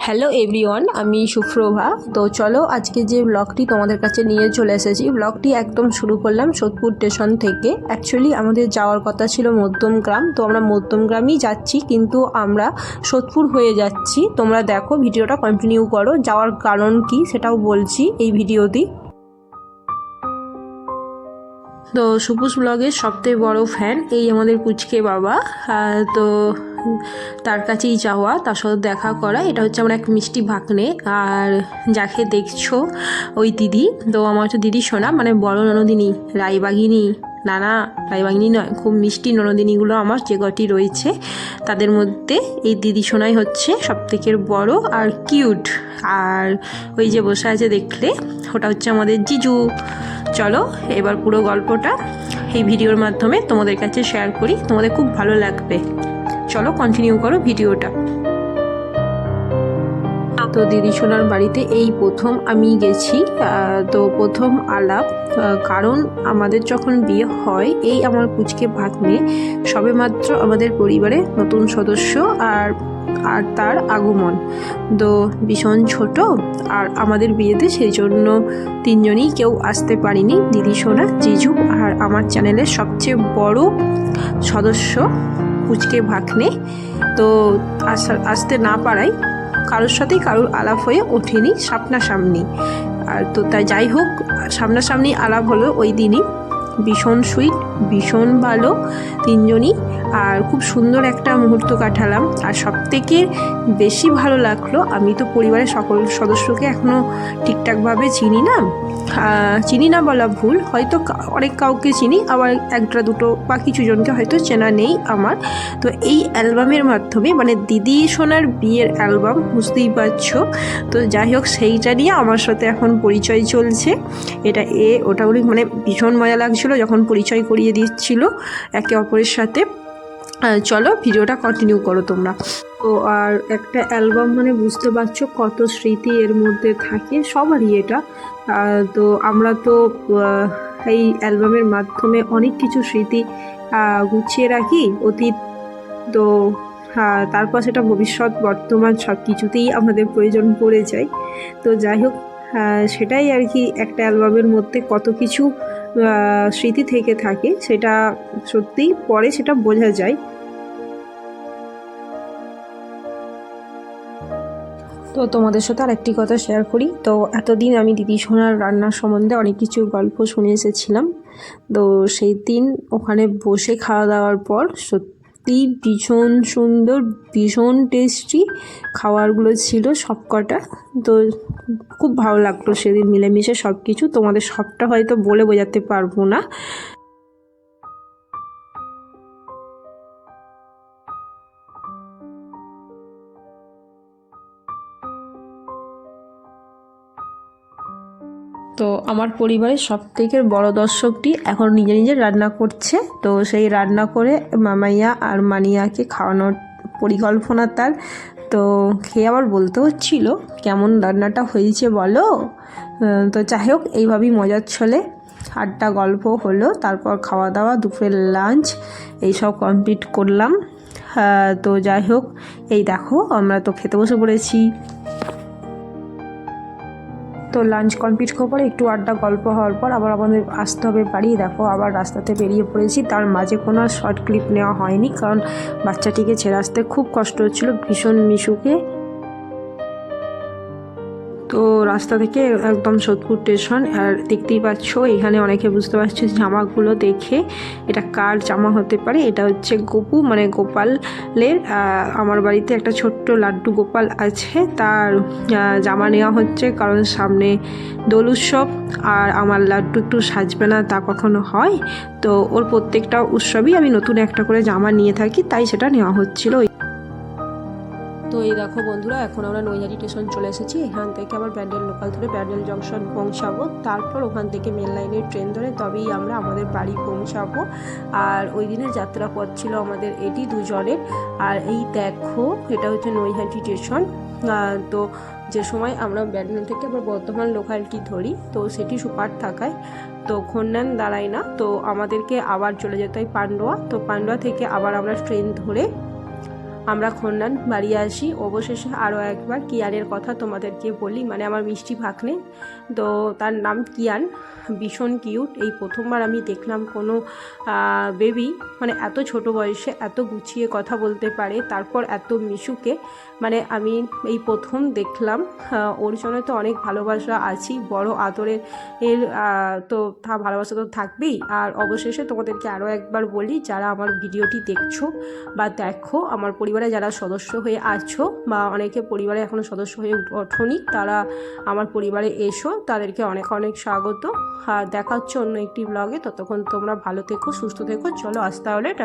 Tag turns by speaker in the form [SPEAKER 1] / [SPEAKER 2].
[SPEAKER 1] Hello everyone, আমি সুপ্রভা। তো চলো আজকে যে ব্লগটি তোমাদের কাছে নিয়ে চলে এসেছি, ব্লগটি একদম শুরু করলাম সোদপুর স্টেশন থেকে। অ্যাকচুয়ালি আমাদের যাওয়ার কথা ছিল মধ্যমগ্রাম, তো আমরা মধ্যমগ্রামই যাচ্ছি, কিন্তু আমরা সোদপুর হয়ে যাচ্ছি। তোমরা দেখো, ভিডিওটা কন্টিনিউ করো। যাওয়ার কারণ কি সেটাও বলছি এই ভিডিওতে। তো সুপুস ব্লগের সবথেকে বড় ফ্যান এই আমাদের পুচকে বাবা। তো তার কাছেই যাওয়া, তার সাথে দেখা করা। এটা হচ্ছে আমার এক মিষ্টি ভাগ্নে, আর যাকে দেখছো ওই দিদি। তো আমার হচ্ছে দিদি সোনা, মানে বড় ননদিনী, রায়বাগিনী। না না, রায়বাগিনী নয়, খুব মিষ্টি ননদিনীগুলো আমার যে কটি রয়েছে তাদের মধ্যে এই দিদি সোনাই হচ্ছে সবথেকে বড় আর কিউট। আর ওই যে বসে আছে দেখলে, ওটা হচ্ছে আমাদের জিজু। চলো এবার পুরো গল্পটা এই ভিডিওর মাধ্যমে তোমাদের কাছে শেয়ার করি, তোমাদের খুব ভালো লাগবে। চলো কন্টিনিউ করো ভিডিওটা। তো দিদি সোনার বাড়িতে এই প্রথম আমি গেছি। তো প্রথম আলাপ, কারণ আমাদের যখন বিয়ে হয়, এই আমার পুচকে ভাগ্নে সবেমাত্র আমাদের পরিবারে নতুন সদস্য আর আর তার আগমন। তো ভীষণ ছোট, আর আমাদের বিয়েতে সেই জন্য তিনজনই কেউ আসতে পারিনি, দিদি সোনা, জিজু আর আমার চ্যানেলের সবচেয়ে বড় সদস্য পুচকে ভাগ্নে। তো আসতে না পারায় কারোর সাথেই কারোর আলাপ হয়ে ওঠেনি সামনাসামনি। আর তো তাই যাই হোক, সামনাসামনি আলাপ হলো ওই দিনই। ভীষণ সুইট, ভীষণ ভালো তিনজনই, আর খুব সুন্দর একটা মুহূর্ত কাটালাম। আর সবথেকে বেশি ভালো লাগলো, আমি তো পরিবারের সকল সদস্যকে এখনও ঠিকঠাকভাবে চিনি না বলা ভুল, হয়তো অনেক কাউকে চিনি, আবার একটা দুটো বা কিছু জনকে হয়তো চেনা নেই আমার। তো এই অ্যালবামের মাধ্যমে, মানে দিদি সোনার বিয়ের অ্যালবাম, বুঝতেই পারছো। তো যাই হোক, সেইটা নিয়ে আমার সাথে এখন পরিচয় চলছে। এটা ওটা বলি, মানে ভীষণ মজা লাগছিলো যখন পরিচয় করিয়ে দিচ্ছিল একে অপরের সাথে। চলো ভিডিওটা কন্টিনিউ করো তোমরা। তো আর একটা অ্যালবাম, মানে বুঝতে পারছো কত স্মৃতি এর মধ্যে থাকে সবারই এটা। তো আমরা তো এই অ্যালবামের মাধ্যমে অনেক কিছু স্মৃতি গুছিয়ে রাখি, অতীত। তো তারপর সেটা ভবিষ্যৎ, বর্তমান সব কিছুতেই আমাদের প্রয়োজন পড়ে যায়। তো যাই হোক, সেটাই আর কি, একটা অ্যালবামের মধ্যে কত কিছু স্মৃতি থেকে থাকে, সেটা সত্যিই পরে সেটা বোঝা যায়। তো তোমাদের সাথে আর একটি কথা শেয়ার করি। তো এতদিন আমি দিদি সোনার রান্নার সম্বন্ধে অনেক কিছু গল্প শুনে এসেছিলাম। তো সেই দিন ওখানে বসে খাওয়া দাওয়ার পর সত্যি ভীষণ সুন্দর, ভীষণ টেস্টি খাবারগুলো ছিল সব কটা। তো খুব ভালো লাগলো সেদিন মিলেমিশে সব কিছু। তোমাদের সবটা হয়তো বলে বোঝাতে পারবো না। তো আমার পরিবারের সবথেকে বড় দর্শকটি এখন নিজে নিজে রান্না করছে। তো সেই রান্না করে মামাইয়া আর মানিয়াকে খাওয়ানোর পরিকল্পনা তার। তো খেয়ে আবার বলতে হচ্ছিল কেমন রান্নাটা হয়েছে বলো। তো যাই হোক, এইভাবেই মজার ছলে আড্ডা গল্প হলো, তারপর খাওয়া দাওয়া, দুপুরের লাঞ্চ এইসব কমপ্লিট করলাম। তো যাই হোক, এই দেখো আমরা তো খেতে বসে পড়েছি। তো লাঞ্চ কমপ্লিট করার পর একটু আড্ডা গল্প হওয়ার পর আবার আমাদের আসতে হবে বাড়ি। দেখো আবার রাস্তাতে বেরিয়ে পড়েছি, তার মাঝে কোনো শর্ট ক্লিপ নেওয়া হয়নি, কারণ বাচ্চাটিকে ছেড়ে আসতে খুব কষ্ট হচ্ছিলো, ভীষণ মিশুকে। তো রাস্তা থেকে একদম সোদপুর স্টেশন, আর দেখতেই পাচ্ছ এখানে অনেকে বুঝতে পারছে জামাগুলো দেখে এটা কার জামা হতে পারে। এটা হচ্ছে গোপু, মানে গোপালের। আমার বাড়িতে একটা ছোট্ট লাড্ডু গোপাল আছে, তার জামা নেওয়া হচ্ছে, কারণ সামনে দোল উৎসব, আর আমার লাড্ডু একটু সাজবে না তা কখনো হয়। তো ওর প্রত্যেকটা উৎসবই আমি নতুন একটা করে জামা নিয়ে থাকি, তাই সেটা নেওয়া হচ্ছিলো। তো এই দেখো বন্ধুরা, এখন আমরা নৈহাটি স্টেশন চলে এসেছি। এখান থেকে আবার ব্যান্ডেল লোকাল ধরে ব্যান্ডেল জংশন পৌঁছাবো, তারপর ওখান থেকে মেন লাইনের ট্রেন ধরে তবেই আমরা আমাদের বাড়ি পৌঁছাবো। আর ওই দিনের যাত্রা পথ ছিল আমাদের এটি দুজনের। আর এই দেখো, এটা হচ্ছে নৈহাটি স্টেশন। তো যে সময় আমরা ব্যান্ডেল থেকে আবার বর্ধমান লোকালটি ধরি, তো সেটি সুপার থাকায় তো খন্ডান দাঁড়ায় না, তো আমাদেরকে আবার চলে যেতে হয় পান্ডুয়া। তো পান্ডুয়া থেকে আবার আমরা ট্রেন ধরে আমরা খন্ডান বাড়ি আসি। অবশেষে আরও একবার কিয়ানের কথা তোমাদেরকে বলি, মানে আমার মিষ্টি ভাগ্নে। তো তার নাম কিয়ান, ভীষণ কিউট। এই প্রথমবার আমি দেখলাম কোনো বেবি মানে এত ছোট বয়সে এত গুছিয়ে কথা বলতে পারে, তারপর এত মিশুকে মানে আমি এই প্রথম দেখলাম। ওর জন্য তো অনেক ভালোবাসা আছি, বড় আদরের তো তা ভালোবাসা তো থাকবেই। আর অবশেষে তোমাদেরকে আরও একবার বলি, যারা আমার ভিডিওটি দেখছো বা দেখো, আমার পরিবারে যারা সদস্য হয়ে আছো বা অনেকে পরিবারে এখনও সদস্য হয়ে ওঠোনি, তারা আমার পরিবারে এসো, তাদেরকে অনেক অনেক স্বাগত। আর দেখা হচ্ছে অন্য একটি ব্লগে। ততক্ষণ তোমরা ভালো থেকো, সুস্থ থেকো। চলো আজ তাহলে টাটা।